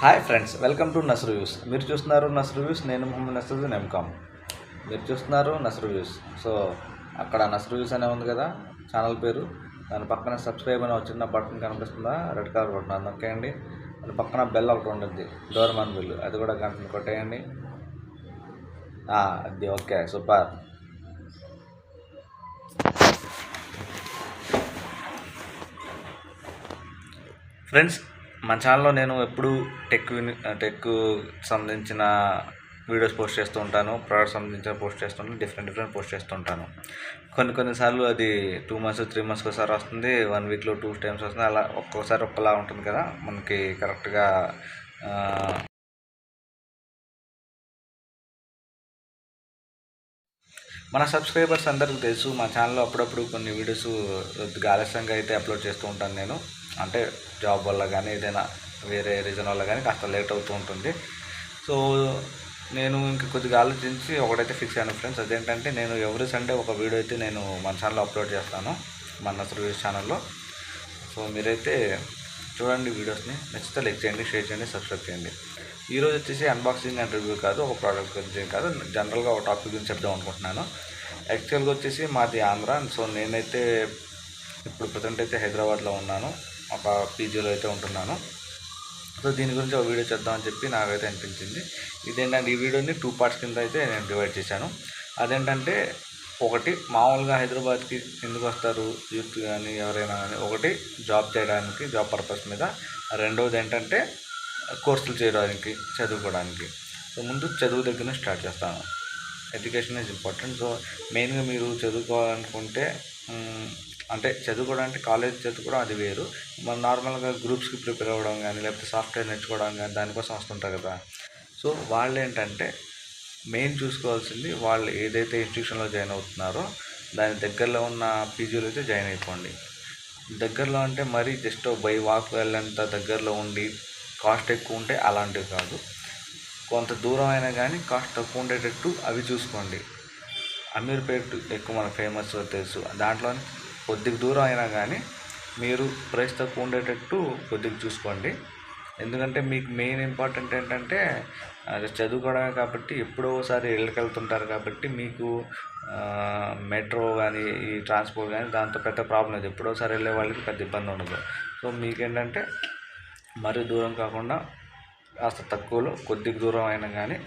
Hi friends, welcome to నస్ reviews. మీరు చూస్తున్నారు నస్ రివ్యూస్. నేను మొహమ్మద్ నసరుద్దీన్ ఎంకామ్. మీరు చూస్తున్నారు నస్ రివ్యూస్. సో అక్కడ నస్ రివ్యూస్ అనే ఉంది కదా ఛానల్ పేరు. దాని పక్కన సబ్స్క్రైబ్ అనే చిన్న బటన్ కనిపిస్తుందా, రెడ్ కలర్ బటన్, అది నొక్కేయండి. దాని పక్కన బెల్ ఒకటి ఉంటుంది, డోర్మన్ బిల్, అది కూడా గంటను కొట్టేయండి. అది ఓకే, సూపర్. ఫ్రెండ్స్, మన ఛానల్లో నేను ఎప్పుడు టెక్ సంబంధించిన వీడియోస్ పోస్ట్ చేస్తూ ఉంటాను, ప్రోడక్ట్ సంబంధించిన పోస్ట్ చేస్తుంటాను, డిఫరెంట్ పోస్ట్ చేస్తుంటాను. కొన్నిసార్లు అది 2 months 3 months ఒకసారి వస్తుంది, 1 weekలో 2 times వస్తుంది. అలా ఒక్కోసారి ఒక్కలా ఉంటుంది కదా, మనకి కరెక్ట్గా మన సబ్స్క్రైబర్స్ అందరికీ తెలుసు. మా ఛానల్లో అప్పుడప్పుడు కొన్ని వీడియోస్ ఆలస్యంగా అయితే అప్లోడ్ చేస్తూ ఉంటాను నేను. అంటే జాబ్ వల్ల కానీ ఏదైనా వేరే రీజన్ వల్ల కానీ కాస్త లేట్ అవుతూ ఉంటుంది. సో నేను ఇంక కొద్దిగా ఆలోచించి ఒకటైతే ఫిక్స్ అయ్యాను ఫ్రెండ్స్. అదేంటంటే, నేను ఎవ్రీ సండే ఒక వీడియో అయితే నేను మన ఛానల్లో అప్లోడ్ చేస్తాను, మన రివ్యూస్ ఛానల్లో. సో మీరైతే చూడండి వీడియోస్ని, నచ్చితే లైక్ చేయండి, షేర్ చేయండి, సబ్స్క్రైబ్ చేయండి. ఈరోజు వచ్చేసి అన్బాక్సింగ్ అండ్ రివ్యూ కాదు, ఒక ప్రోడక్ట్ గురించి కాదు, జనరల్గా ఒక టాపిక్ గురించి చెప్దాం అనుకుంటున్నాను. యాక్చువల్గా వచ్చేసి మాది ఆంధ్ర. సో నేనైతే ఇప్పుడు ప్రజెంట్ అయితే హైదరాబాద్లో ఉన్నాను, ఒక పీజీలో అయితే ఉంటున్నాను. సో దీని గురించి ఒక వీడియో చేద్దామని చెప్పి నాకైతే అనిపించింది. ఇదేంటంటే, ఈ వీడియోని 2 parts కింద అయితే నేను డివైడ్ చేశాను. అదేంటంటే, ఒకటి మామూలుగా హైదరాబాద్కి ఎందుకు వస్తారు యూత్ కానీ ఎవరైనా కానీ, ఒకటి జాబ్ చేయడానికి, జాబ్ పర్పస్ మీద. రెండవది ఏంటంటే కోర్సులు చేయడానికి, చదువుకోవడానికి. సో ముందు చదువు దగ్గర స్టార్ట్ చేస్తాను. Education is important. సో మెయిన్గా మీరు చదువుకోవాలనుకుంటే, అంటే చదువుకోవడానికి కాలేజ్ చదువుకోవడం అది వేరు. మనం నార్మల్గా గ్రూప్స్కి ప్రిపేర్ అవ్వడం కానీ, లేకపోతే సాఫ్ట్వేర్ నేర్చుకోవడం కానీ దానికోసం వస్తుంటారు కదా. సో వాళ్ళు ఏంటంటే మెయిన్ చూసుకోవాల్సింది, వాళ్ళు ఏదైతే ఇన్స్టిట్యూషన్లో జాయిన్ అవుతున్నారో దాని దగ్గరలో ఉన్న పీజీలో అయితే జాయిన్ అయిపోండి. దగ్గరలో అంటే మరీ జస్ట్ బై వాక్ వెళ్ళేంత దగ్గరలో ఉండి కాస్ట్ ఎక్కువ ఉంటే అలాంటివి కాదు. కొంత దూరం అయినా కానీ కాస్ట్ తక్కువ ఉండేటట్టు అవి చూసుకోండి. అమీర్పేట్ ఎక్కువ మనకు ఫేమస్ తెలుసు, దాంట్లో కొద్దిగా దూరం అయినా కానీ మీరు ప్రైస్ తక్కువ ఉండేటట్టు కొద్దిగా చూసుకోండి. ఎందుకంటే మీకు మెయిన్ ఇంపార్టెంట్ ఏంటంటే అది చదువుకోవడమే కాబట్టి, ఎప్పుడో ఒకసారి ఇళ్ళకెళ్తుంటారు కాబట్టి మీకు మెట్రో కానీ ఈ ట్రాన్స్పోర్ట్ కానీ దాంతో పెద్ద ప్రాబ్లం లేదు. ఎప్పుడోసారి వెళ్ళే వాళ్ళకి పెద్ద ఇబ్బంది ఉండదు. సో మీకేంటంటే మరీ దూరం కాకుండా కాస్త తక్కువలో కొద్దిగా దూరం అయినా కానీ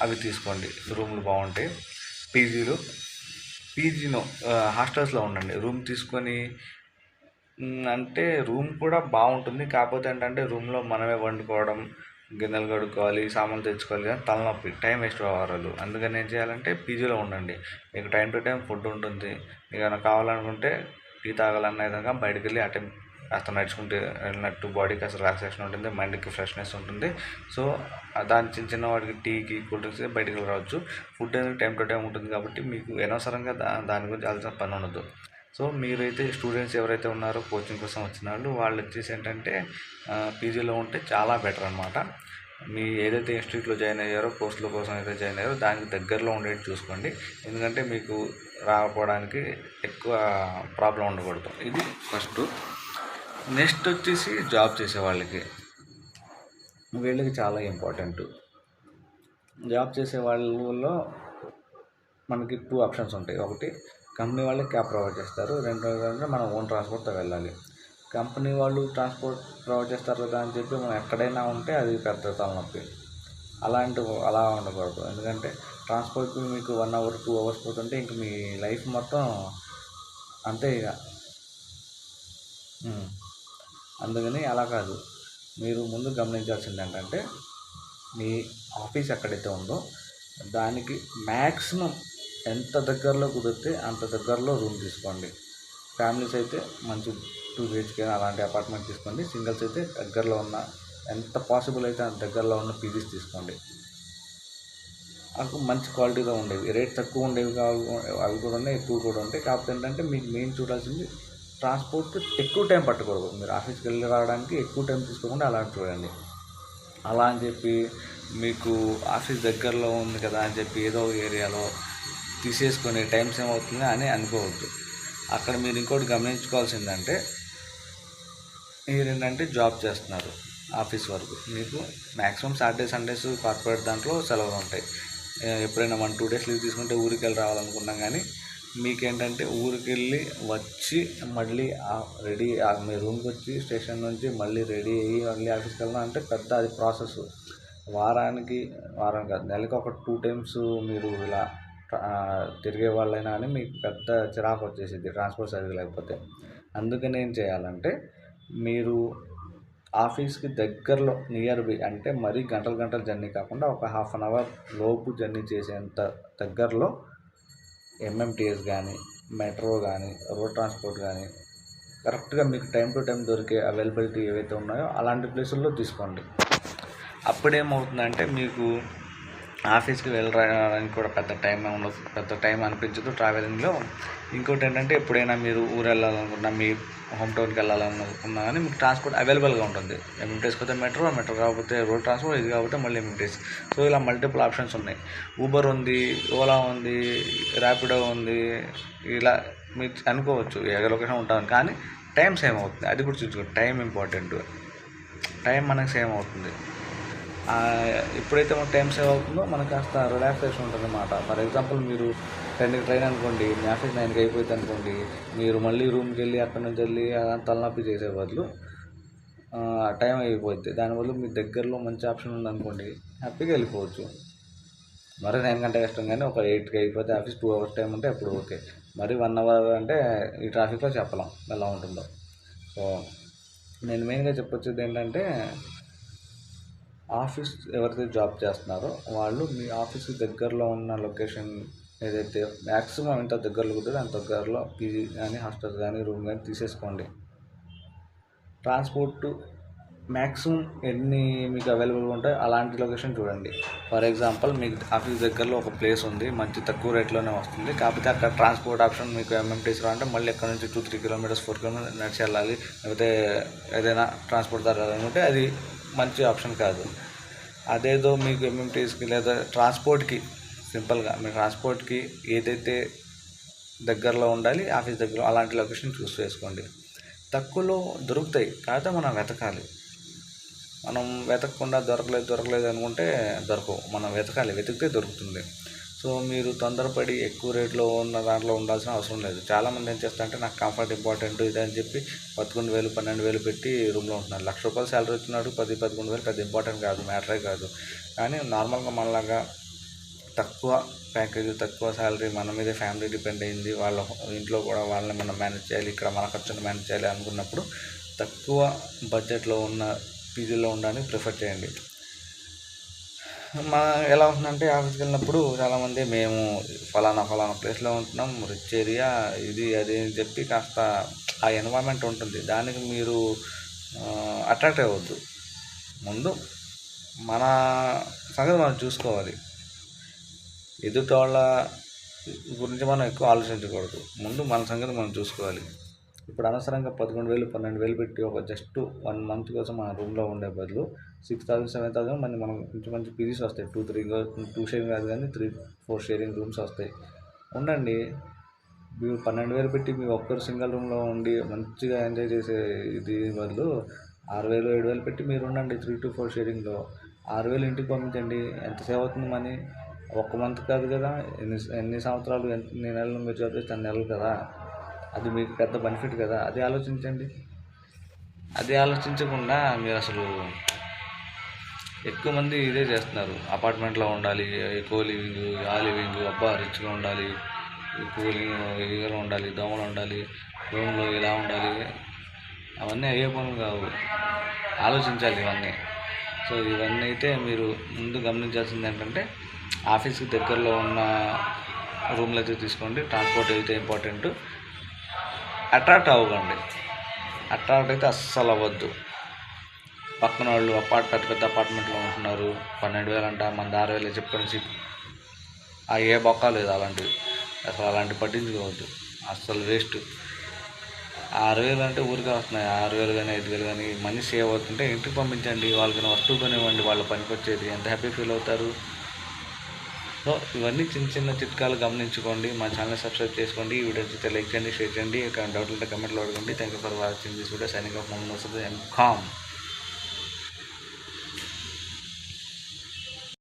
అవి తీసుకోండి. రూమ్లు బాగుంటాయి. పీజీలో హాస్టల్స్లో ఉండండి. రూమ్ తీసుకొని అంటే రూమ్ కూడా బాగుంటుంది. కాకపోతే ఏంటంటే రూమ్లో మనమే వండుకోవడం, గిన్నెలు కడుక్కోవాలి, సామాన్లు తెచ్చుకోవాలి, కానీ తలనొప్పి, టైం వేస్ట్ అవ్వాలి. అందుకని ఏం చేయాలంటే పీజీలో ఉండండి. మీకు టైం టు టైం ఫుడ్ ఉంటుంది. మీకు ఏమైనా కావాలనుకుంటే టీ తాగాలన్నా ఏదైనా బయటకు వెళ్ళి ఆ టైం కాస్త నడుచుకుంటే వెళ్ళినట్టు బాడీకి అసలు రిలాక్సేషన్ ఉంటుంది, మైండ్కి ఫ్రెష్నెస్ ఉంటుంది. సో దాని చిన్న వాటికి టీకి, కూల్ డ్రింక్స్ బయటకు రావచ్చు. ఫుడ్ అనేది టైం టు టైం ఉంటుంది కాబట్టి మీకు అనవసరంగా దాని గురించి ఆలోచన పని ఉండదు. సో మీరైతే స్టూడెంట్స్ ఎవరైతే ఉన్నారో కోచింగ్ కోసం వచ్చిన వాళ్ళు వచ్చేసి ఏంటంటే పీజీలో ఉంటే చాలా బెటర్ అనమాట. మీ ఏదైతే ఇన్స్టిట్యూట్లో జాయిన్ అయ్యారో, కోర్సుల కోసం అయితే జాయిన్ అయ్యారో దానికి దగ్గరలో ఉండేది చూసుకోండి. ఎందుకంటే మీకు రాకపోవడానికి ఎక్కువ ప్రాబ్లం ఉండకూడదు. ఇది ఫస్ట్. నెక్స్ట్ వచ్చేసి జాబ్ చేసే వీళ్ళకి చాలా ఇంపార్టెంట్. జాబ్ చేసే వాళ్ళలో మనకి 2 options ఉంటాయి. ఒకటి కంపెనీ వాళ్ళే క్యాబ్ ప్రొవైడ్ చేస్తారు, రెండోది అంటే మనం ఓన్ ట్రాన్స్పోర్ట్తో వెళ్ళాలి. కంపెనీ వాళ్ళు ట్రాన్స్పోర్ట్ ప్రొవైడ్ చేస్తారు కదా అని చెప్పి మనం ఎక్కడైనా ఉంటే అది పెద్ద తలనొప్పి. అలా ఉండకూడదు. ఎందుకంటే ట్రాన్స్పోర్ట్కి మీకు 1 hour 2 hours పోతుంటే ఇంక మీ లైఫ్ మొత్తం అంతే ఇక. అందుకని అలా కాదు. మీరు ముందు గమనించాల్సింది ఏంటంటే, మీ ఆఫీస్ ఎక్కడైతే ఉందో దానికి మ్యాక్సిమం ఎంత దగ్గరలో కుదిరితే అంత దగ్గరలో రూమ్ తీసుకోండి. ఫ్యామిలీస్ అయితే మంచి 2 BHK అలాంటి అపార్ట్మెంట్ తీసుకోండి. సింగిల్స్ అయితే దగ్గరలో ఉన్న, ఎంత పాసిబుల్ అయితే అంత దగ్గరలో ఉన్న పీజీస్ తీసుకోండి. అవి మంచి క్వాలిటీగా ఉండేవి, రేట్ తక్కువ ఉండేవి కావాలి, అవి కూడా ఉన్నాయి, ఎక్కువ కూడా ఉంటాయి. కాకపోతే ఏంటంటే మీకు మెయిన్ చూడాల్సింది ట్రాన్స్పోర్ట్ ఎక్కువ టైం పట్టకూడదు. మీరు ఆఫీస్కి వెళ్ళి రావడానికి ఎక్కువ టైం తీసుకోకుండా అలా చూడండి. అలా అని చెప్పి మీకు ఆఫీస్ దగ్గరలో ఉంది కదా అని చెప్పి ఏదో ఏరియాలో తీసేసుకొని టైం సేవ్ అవుతుంది అని అనుకోవద్దు. అక్కడ మీరు ఇంకోటి గమనించుకోవాల్సిందంటే, మీరేంటంటే జాబ్ చేస్తున్నారు, ఆఫీస్ వరకు మీకు మ్యాక్సిమం సాటర్డే సండేస్ కార్పొరేట్ దాంట్లో సెలవులు ఉంటాయి. ఎప్పుడైనా 1-2 డేస్ లీవ్ తీసుకుంటే ఊరికి వెళ్ళి రావాలనుకున్నాం, కానీ మీకేంటంటే ఊరికి వెళ్ళి వచ్చి మళ్ళీ రెడీ మీ రూమ్కి వచ్చి స్టేషన్ నుంచి మళ్ళీ రెడీ అయ్యి మళ్ళీ ఆఫీస్కి వెళ్ళాం అంటే పెద్ద అది ప్రాసెస్. వారం కాదు, నెలకి ఒక 2 టైమ్స్ మీరు ఇలా తిరిగే వాళ్ళైనా అని మీకు పెద్ద చిరాకు వచ్చేసింది ట్రాన్స్పోర్ట్ సరిగ్గా లేకపోతే. అందుకని ఏం చేయాలంటే మీరు ఆఫీస్కి దగ్గరలో నియర్ బై అంటే మరీ గంటలు జర్నీ కాకుండా ఒక 1/2 అవర్ లోపు జర్నీ చేసేంత దగ్గరలో ఎంఎంటీఎస్ కానీ, మెట్రో కానీ, రోడ్ ట్రాన్స్పోర్ట్ కానీ కరెక్ట్గా మీకు టైం టు టైం దొరికే అవైలబిలిటీ ఏవైతే ఉన్నాయో అలాంటి ప్లేసుల్లో తీసుకోండి. అప్పుడేమవుతుందంటే మీకు ఆఫీస్కి వెళ్ళడానికి కూడా పెద్ద టైం అనిపించదు ట్రావెలింగ్లో. ఇంకోటి ఏంటంటే ఎప్పుడైనా మీరు ఊరు వెళ్ళాలనుకున్నా, మీ హోమ్ టౌన్కి వెళ్ళాలనుకున్నా కానీ మీకు ట్రాన్స్పోర్ట్ అవైలబుల్గా ఉంటుంది. ఎంఎంటీఎస్కి అయితే మెట్రో కాకపోతే రోడ్ ట్రాన్స్పోర్ట్, ఇది కాకపోతే మళ్ళీ ఎంఎంటీఎస్. సో ఇలా మల్టిపుల్ ఆప్షన్స్ ఉన్నాయి. ఊబర్ ఉంది, ఓలా ఉంది, ర్యాపిడో ఉంది. ఇలా మీరు అనుకోవచ్చు ఏ లొకేషన్ ఉంటుంది, కానీ టైం సేమ్ అవుతుంది. అది కూడా చూసుకోండి, టైం ఇంపార్టెంట్. టైం మనకు సేమ్ అవుతుంది. ఎప్పుడైతే మనకు టైం సేవ్ అవుతుందో మనకు కాస్త రిలాక్సేషన్ ఉంటుంది అన్నమాట. ఫర్ ఎగ్జాంపుల్ మీరు 10కి ట్రైన్ అనుకోండి, మీ ఆఫీస్ 9కి అయిపోయింది అనుకోండి, మీరు మళ్ళీ రూమ్కి వెళ్ళి అక్కడి నుంచి వెళ్ళి తలనొప్పి చేసే బదులు టైం అయిపోద్ది. దానివల్ల మీ దగ్గరలో మంచి ఆప్షన్ ఉందనుకోండి, హ్యాపీగా వెళ్ళిపోవచ్చు. మరి 9 గంటల కష్టం, కానీ ఒక 8కి అయిపోతే ఆఫీస్ 2 అవర్స్ టైం ఉంటే అప్పుడు ఓకే. మరి 1 అవర్ అంటే ఈ ట్రాఫిక్లో చెప్పలేం ఎలా ఉంటుందో. సో నేను మెయిన్గా చెప్పొచ్చేది ఏంటంటే, ఆఫీస్ ఎవరైతే జాబ్ చేస్తున్నారో వాళ్ళు మీ ఆఫీస్కి దగ్గరలో ఉన్న లొకేషన్ ఏదైతే మ్యాక్సిమం ఎంత దగ్గరలో ఉంటుందో అంత దగ్గరలో పీజీ కానీ, హాస్టల్ కానీ, రూమ్ కానీ తీసేసుకోండి. ట్రాన్స్పోర్ట్ మ్యాక్సిమం ఎన్ని మీకు అవైలబుల్గా ఉంటాయో అలాంటి లొకేషన్ చూడండి. ఫర్ ఎగ్జాంపుల్ మీకు ఆఫీస్ దగ్గరలో ఒక ప్లేస్ ఉంది, మంచి తక్కువ రేట్లోనే వస్తుంది, కాకపోతే అక్కడ ట్రాన్స్పోర్ట్ ఆప్షన్ మీకు ఎంఎంటీఎస్లో అంటే మళ్ళీ ఎక్కడ నుంచి 2-3 కిలోమీటర్స్ 4 కిలోమీటర్స్ నడిచి వెళ్ళాలి, లేకపోతే ఏదైనా ట్రాన్స్పోర్ట్ ధర అనుకుంటే అది మంచి ఆప్షన్ కాదు. అదేదో మీకు ఎంఎంటీఎస్కి లేదా ట్రాన్స్పోర్ట్కి సింపుల్గా మీ ట్రాన్స్పోర్ట్కి ఏదైతే దగ్గరలో ఉండాలి ఆఫీస్ దగ్గర అలాంటి లొకేషన్ చూస్ చేసుకోండి. తక్కువలో దొరుకుతాయి, కాకపోతే మనం వెతకాలి. మనం వెతకకుండా దొరకలేదు అనుకుంటే దొరకవు. మనం వెతికితే దొరుకుతుంది. సో మీరు తొందరపడి ఎక్కువ రేట్లో ఉన్న దాంట్లో ఉండాల్సిన అవసరం లేదు. చాలామంది ఏం చేస్తారంటే నాకు కంఫర్ట్ ఇంపార్టెంట్ ఇదని చెప్పి 11,000 12,000 పెట్టి రూమ్లో ఉంటున్నారు. ₹1,00,000 శాలరీ వచ్చినాడు 10-11,000 పెద్ద ఇంపార్టెంట్ కాదు, మ్యాటరే కాదు. కానీ నార్మల్గా మనలాగా తక్కువ ప్యాకేజ్, తక్కువ శాలరీ, మన మీదే ఫ్యామిలీ డిపెండ్ అయింది, వాళ్ళ ఇంట్లో కూడా వాళ్ళని మనం మేనేజ్ చేయాలి, ఇక్కడ మన ఖర్చును మేనేజ్ చేయాలి అనుకున్నప్పుడు తక్కువ బడ్జెట్లో ఉన్న పీజీలో ఉండడానికి ప్రిఫర్ చేయండి. ఎలా ఉంటుందంటే ఆఫీస్కి వెళ్ళినప్పుడు చాలామంది మేము ఫలానా ప్లేస్లో ఉంటున్నాం, రిచ్ ఏరియా, ఇది అది అని చెప్పి కాస్త ఆ ఎన్వైర్న్మెంట్ ఉంటుంది, దానికి మీరు అట్రాక్ట్ అవ్వద్దు. ముందు మన సంగతి మనం చూసుకోవాలి. ఎదుటి వాళ్ళ గురించి మనం ఎక్కువ ఆలోచించకూడదు. ముందు మన సంగతి మనం చూసుకోవాలి. ఇప్పుడు అనవసరంగా 11,000 12,000 పెట్టి ఒక జస్ట్ 1 మంత్ కోసం మన రూమ్లో ఉండే బదులు 6,000 7,000 మనం మంచి పీజీస్ వస్తాయి. 2 షేరింగ్ కాదు కానీ 3-4 షేరింగ్ రూమ్స్ వస్తాయి. ఉండండి. మీరు 12,000 పెట్టి మీ ఒక్కరు సింగిల్ రూమ్లో ఉండి మంచిగా ఎంజాయ్ చేసే ఇది బదులు 6,000 7,000 పెట్టి మీరు ఉండండి 3-4 షేరింగ్లో. 6,000 ఇంటికి పంపించండి. ఎంత సేవ్ అవుతుంది మనీ? 1 మంత్ కాదు కదా, ఎన్ని సంవత్సరాలు, ఎన్ని నెలలు మీరు జాబ్ చేస్తే అన్ని నెలలు కదా. అది మీకు పెద్ద బెనిఫిట్ కదా. అది ఆలోచించండి. అది ఆలోచించకుండా మీరు అసలు ఎక్కువ మంది ఇదే చేస్తున్నారు. అపార్ట్మెంట్లో ఉండాలి, కోలివింగ్, ఆలివింగ్, అబ్బా రిచ్గా ఉండాలి, కూలింగ్ ఇదిగా ఉండాలి, దోమలు ఉండాలి, రూమ్లో ఇలా ఉండాలి. అవన్నీ అయ్యే పనులు కావు. ఆలోచించాలి ఇవన్నీ. సో ఇవన్నీ అయితే మీరు ముందు గమనించాల్సింది ఏంటంటే ఆఫీస్కి దగ్గరలో ఉన్న రూమ్లు అయితే తీసుకోండి. ట్రాన్స్పోర్ట్ అయితే ఇంపార్టెంట్. అట్రాక్ట్ అవ్వకండి. అట్రాక్ట్ అయితే అస్సలు అవ్వద్దు. పక్కన వాళ్ళు పెద్ద అపార్ట్మెంట్లో ఉంటున్నారు, 12,000 అంట, మన 6,000 చెప్పని ఏ బొక్క లేదు అలాంటివి. అసలు అలాంటి పట్టించుకోవద్దు, అస్సలు వేస్ట్. 6,000 అంటే ఊరికే వస్తున్నాయి. 6,000 కానీ 5,000 కానీ మనీ సేవ్ అవుతుంటే ఇంటికి పంపించండి. వాళ్ళకి వస్తువు కొనివ్వండి, వాళ్ళ పనికి వచ్చేది. ఎంత హ్యాపీ ఫీల్ అవుతారు. సో ఇవన్నీ చిన్న చిట్కాలు గమనించుకోండి. మా ఛానల్ సబ్స్క్రైబ్ చేసుకోండి. ఈ వీడియో నచ్చితే లైక్ చేయండి, షేర్ చేయండి. డౌట్లు ఉంటే కమెంట్లో అడగండి. Thank you for watching this video. Signing off Mohammed Wasad MCOM.